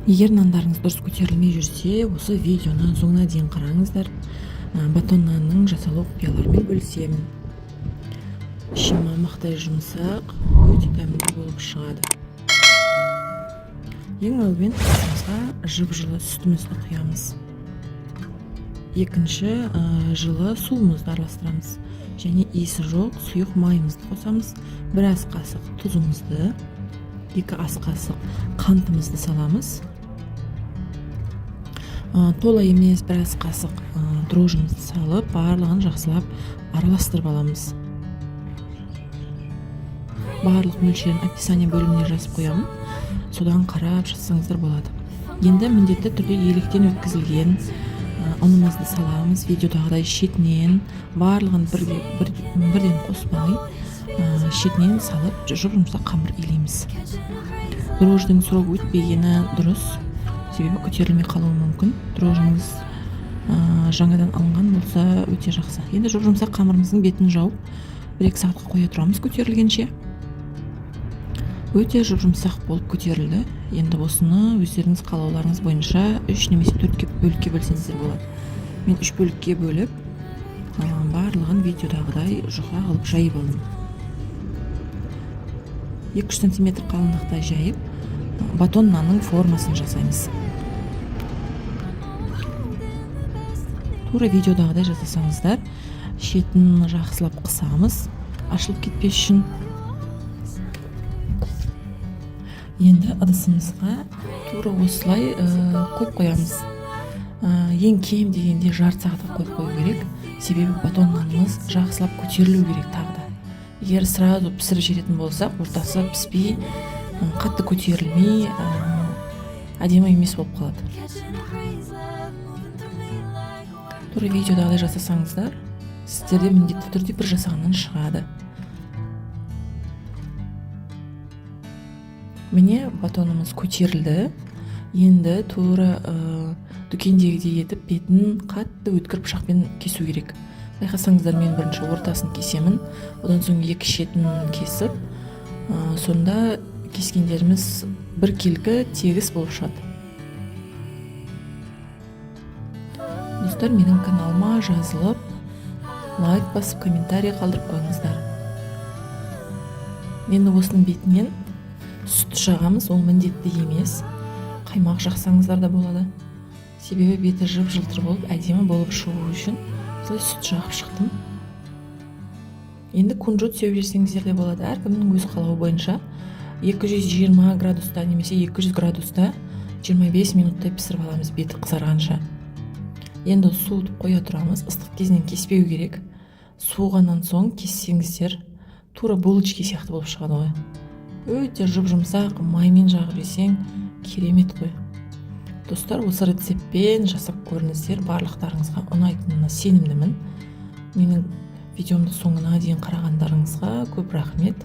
Егер нандарыңыз дұрыс көтерілмей жүрсе, осы видеоны соңына дейін қараңыздар. Батон нанның жасалу құпияларымен бөлісемін. Іші мамықтай жұмсақ, өте дәмді болып шығады. Ең алдымен асымызға жып-жылы сүтімізді құямыз. Екінші, жылы суымызды араластырамыз. Және иісі жоқ сұйық майымызды қосамыз. Бір ас қасық тұзымызды, 2 ас қасық қантымызды саламыз. Тола емес бір ас қасық дрожжымызды салып, барлығын жақсылап араластырып аламыз. Барлық мөлшерін описание бөліміне жазып қоямын. Содан қарап жазсаңыздар болады. Енді міндетті түрде електен өткізілген ұнымызды саламыз. Видеодағыдай шетінен барлығын бірден қоспай, шетінен салып жұмсақ қамыр илейміз. Дрожждың срок өтпегені дұрыс, себебі көтерілмей қалуы мүмкін. Дрожжымыз жаңадан алынған болса өте жақсы. Енді жұмсақ қамырымыздың бетін жауып 1-2 сағатқа қоя тұрамыз көтерілгенше. Өте жұмсақ болып көтерілді. Енді осыны өздеріңіз қалауларыңыз бойынша 3 немесе 4 бөлікке бөлсеңіздер болады. Мен 3 бөлікке бөліп, барлығын видеодағыдай жұқа қылып жайып алдым. 2-3 см қалыңдықта жайып, батон нанның формасын жасаймыз. Тура видеодағыдай жасасаңыздар, шетін жақсылап қысамыз, ашылып кетпес үшін. Енді ыдысымызға тура осылай қойып қоямыз. Ең кем дегенде жарты сағатқа қойып қою керек, себебі батон нанымыз жақсылап көтерілу керек тағы да. Егер сразу пісіріп жіберетін болсақ, ортасы піспей, қатты көтерілмей, әдемі емес болып қалады. Тура видеодағыдай жасасаңыздар, сіздерде міндетті түрде бір жасағаннан шығады. Міне батонымыз көтерілді. Енді тура дүкендегідей етіп бетін қатты өткір пышақпен кесу керек. Байқасаңыздар, мен бірінші ортасын кесемін, одан соң 2 шетін кесіп, сонда кескендеріміз бір келкі тегіс болып шығады. Достар, менің каналыма жазылып, лайк басып, комментарий қалдырып қойыңыздар. Енді осының бетінен сүт жағамыз, ол міндетті емес. Қаймақ жақсаңыздар да болады. Себебі беті жып-жылтыр болып, әдемі болып шығу үшін сүт жағып шықтым. Енді кунжут сеуіп жесеңіздер де болады. Әркімнің өз қалауы бойынша 220 градуста немесе 200 градуста 25 минуттай пісіріп аламыз, беті қызарғанша. Енді суытып қоя тұрамыз. Ыстық кезінен кеспеу керек. Суығаннан соң кессеңіздер, тура булочки сияқты болып шығады ғой. Өте жұп-жұмсақ, маймен жағып жесең керемет қой. Достар, осы рецептпен жасап көріңіздер, барлықтарыңызға ұнайтынына сенімдімін. Менің видеомды соңына дейін қарағандарыңызға көп рахмет.